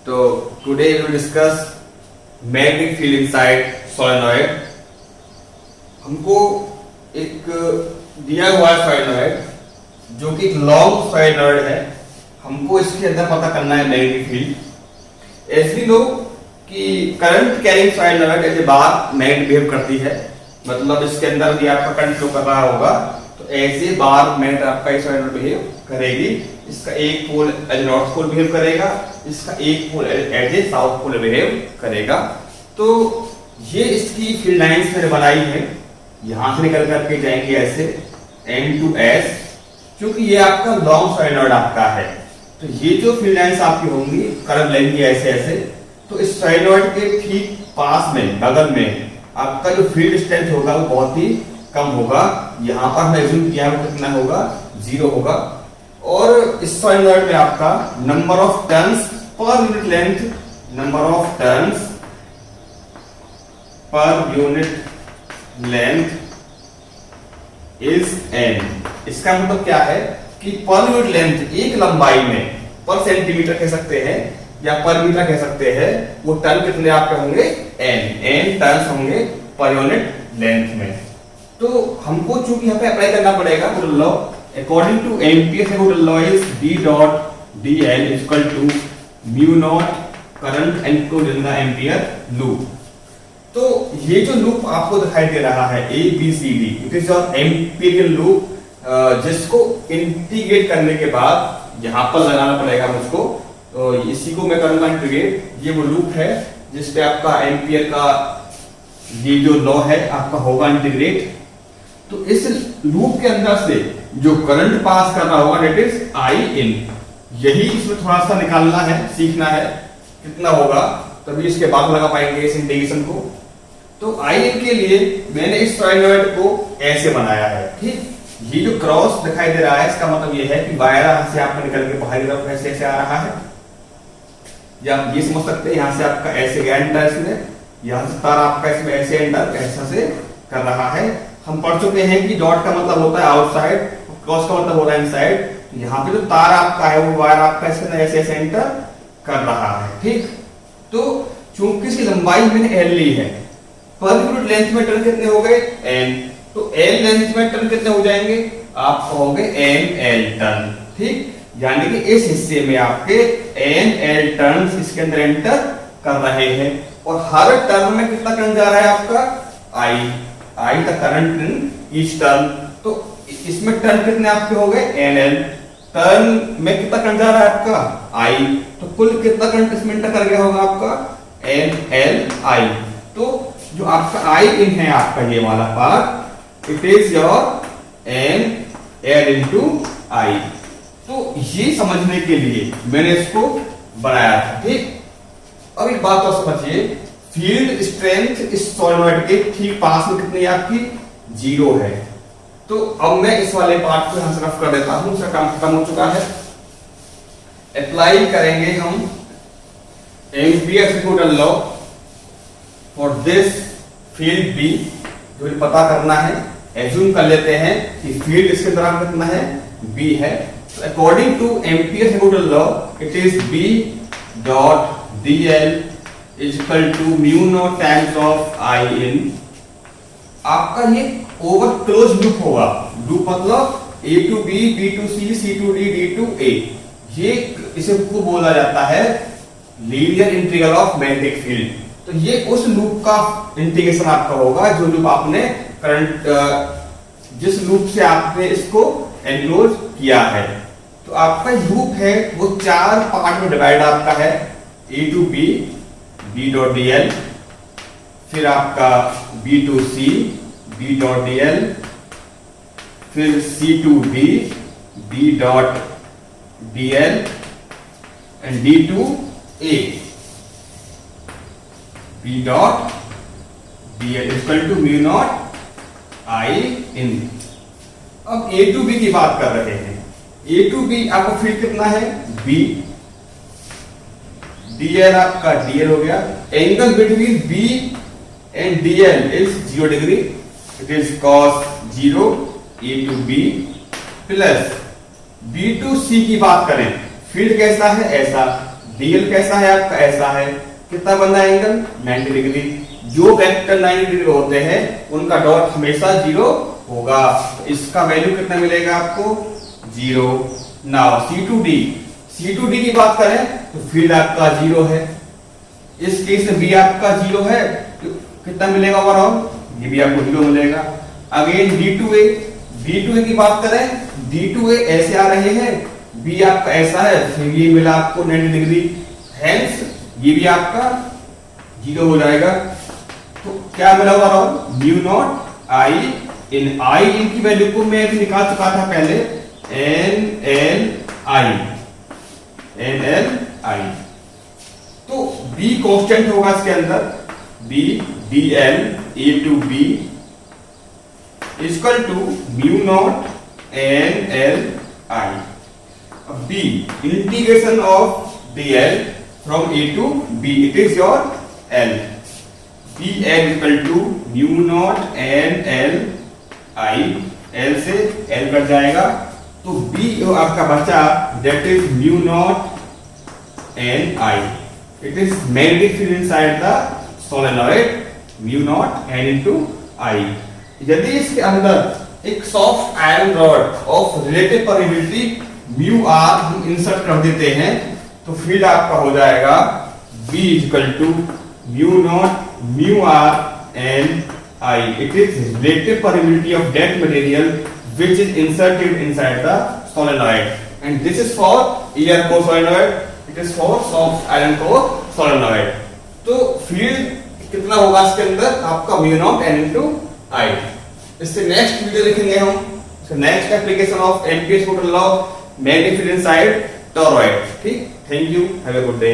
तो today we will discuss magnetic field inside solenoid. हमको एक दिया हुआ है सोलेनॉइड जो कि एक लॉन्ग सोलेनॉइड है। हमको इसके अंदर पता करना है मैग्नेटिक फील्ड। ऐसे लोग कि करंट कैरिंग सोलेनॉइड ऐसे बार मैग्नेट बिहेव करती है, मतलब इसके अंदर भी आपका करंट फ्लो कर रहा होगा तो ऐसे बार मैग्नेट आपका इस सोलेनॉइड बिहेव करेगी। इसका एक pole as north pole behave करेगा, इसका एक pole as a south pole behave करेगा। तो ये इसकी फील्ड लाइंस मैंने बनाई है, यहां से निकल करके जाएंगे ऐसे N to S, क्योंकि ये आपका लॉन्ग सोलेनॉइड आपका है। तो ये जो फील्ड लाइंस आपकी होंगी कर्व लेंगी ऐसे ऐसे, तो इस सोलेनॉइड के ठीक पास में बगल में आपका जो फील्ड स्ट्रेंथ होगा वो बहुत ही कम होगा। यहां पर मैं एज्यूम किया है कितना होगा, 0 होगा। और इस सोलेनॉइड में आपका number of turns per unit length, number of turns per unit length is n। इसका मतलब क्या है कि पर यूनिट लेंथ एक लंबाई में, पर सेंटीमीटर कह सकते हैं या पर मीटर कह सकते हैं, वो टर्न कितने आपके होंगे, n टर्न्स होंगे पर यूनिट लेंथ में। तो हमको चूंकि यहाँ पे अप्लाई करना पड़ेगा wooden law, according two ampere wooden law is D dot dl is equal to mu naught current encode in the ampere loop. तो ये जो लूप आपको दिखाई दे रहा है ABCD, it is your empirical loop, जिसको इंटीग्रेट करने के बाद यहां पर लगाना पड़ेगा मुझको। तो इसी को मैं करूंगा इंटीग्रेट। ये वो लूप है जिसपे आपका एम्पियर का ये जो लॉ है आपका होगा इंटीग्रेट। तो इस लूप के अंदर से जो करंट पास कर रहा होगा दैट इज I in, यही इसमें थोड़ा सा निकालना है, सीखना है कितना होगा, तभी इसके बाद लगा पाएंगे इस इंटीग्रेशन को। तो I in के लिए मैंने इस सोलेनॉइड को ऐसे बनाया है, ठीक। ये जो क्रॉस दिखाई दे रहा है इसका मतलब ये है कि वायर यहां से आपका निकल के बाहरी तरफ ऐसे आ रहा है, या आप ये समझ सकते हैं यहां से आपका ऐसे गया एंटर, इसमें यहां से तार आपका इसमें ऐसे एंटर ऐसा से कर रहा है। हम पढ़ चुके हैं कि डॉट का मतलब होता है आउटसाइड, क्रॉस का मतलब होता है इनसाइड। यहाँ पे जो तार आपका है वो वायर आपका इसके अंदर ऐसे ऐसे एंटर कर रहा है, ठीक। तो चूंकि इसकी लंबाई मैंने L ली है, पर यूनिट लेंथ में टर्न कितने हो गए, N। तो L लेंथ में टर्न कितने हो जाएंगे, आप कहोगे NL टर्न, ठीक। यानी कि इस हिस्से में आपके NL टर्न्स इसके अंदर एंटर कर रहे हैं, और हर टर्न में कितना करंट जा रहा है आपका I the current in each turn. तो इसमें टर्न कितने आपके हो गए, NL। टर्न में कितना करंट जा रहा है आपका I, तो कुल कितना करंट इसमें एंटर कर गया होगा आपका NLI। तो जो आपका I in है आपका ये वाला part, it is your NL into I। तो ये समझने के लिए मैंने इसको बनाया था, ठीक। अब एक बात और समझिए, फील्ड स्ट्रेंथ इस सोलेनॉइड के ठीक पास में कितनी आपकी, 0 है। तो अब मैं इस वाले पार्ट को यहां से रफ कर देता हूं, इसका काम खत्म हो चुका है। अप्लाई करेंगे हम amperes wooden law for this field B, जो पता करना है। एज्यूम कर लेते हैं कि फील्ड इसके दौरान कितना है, B है। तो according to Ampere's wooden law it is B dot dl is equal to mu naught times of I in। आपका ये ओवर क्लोज लूप होगा, लूप मतलब A to B, B to C, C to D, D to A। ये इसे को बोला जाता है linear integral of magnetic field. तो ये उस लूप का इंटीग्रेशन आपका होगा जो लूप आपने करंट, जिस लूप से आपने इसको एनक्लोज किया है। तो आपका लूप है वो 4 पार्ट में डिवाइड आपका है, A to B, B dot dl, फिर आपका B to C, B dot dl, फिर C to D, B dot dl, and D to A, B dot dl equal to mu naught I in। अब A to B की बात कर रहे हैं। A to B आपका field कितना है, B। dl आपका dl हो गया, angle between B and dl is 0 degree, it is cos 0 A to B plus B to C की बात करें, फील्ड कैसा है, ऐसा डीएल कैसा है आपका, ऐसा है, कितना बना एंगल 90 डिग्री। जो वेक्टर 90 डिग्री होते हैं उनका डॉट हमेशा 0 होगा। इसका वैल्यू कितना मिलेगा आपको, 0। नाउ C2D की बात करें तो फील्ड आपका 0 है। इस केस में बी आपका 0 है तो कितना मिलेगा ओवरऑल, ये भी आपको 0 मिलेगा। अगेन D2A की बात करें, D2A ऐसे आ रहे हैं, बी आपका ऐसा है, फिर ये मिला आपको 90 डिग्री, हेंस ये भी आपका 0 हो जाएगा। तो क्या मिला ओवरऑल, म्यू नॉट आई इनकी वैल्यू को मैं भी निकाल चुका था पहले, एन एल आई। तो B कांस्टेंट होगा इसके अंदर, B DL A to B equal to mu naught NL I। B integration of DL from A to B, it is your L। BL equal to mu naught NL I, L से L cut जाएगा तो B आपका बचा, that is mu naught NI। It is magnetic field inside the solenoid, mu naught n into I। यदि इसके अंदर एक soft iron rod of relative permittivity mu R हम इंसर्ट कर देते हैं तो फील्ड आपका हो जाएगा B equal to mu naught mu R N I. It is relative permittivity of that material which is inserted inside the solenoid, and this is for air core solenoid, it is for soft iron core solenoid। तो field कितना होगा इसके अंदर आपका mu naught n into I। इससे next video देखेंगे हम, next application of Ampere's total law, magnetic field inside toroid. ठीक, thank you, have a good day.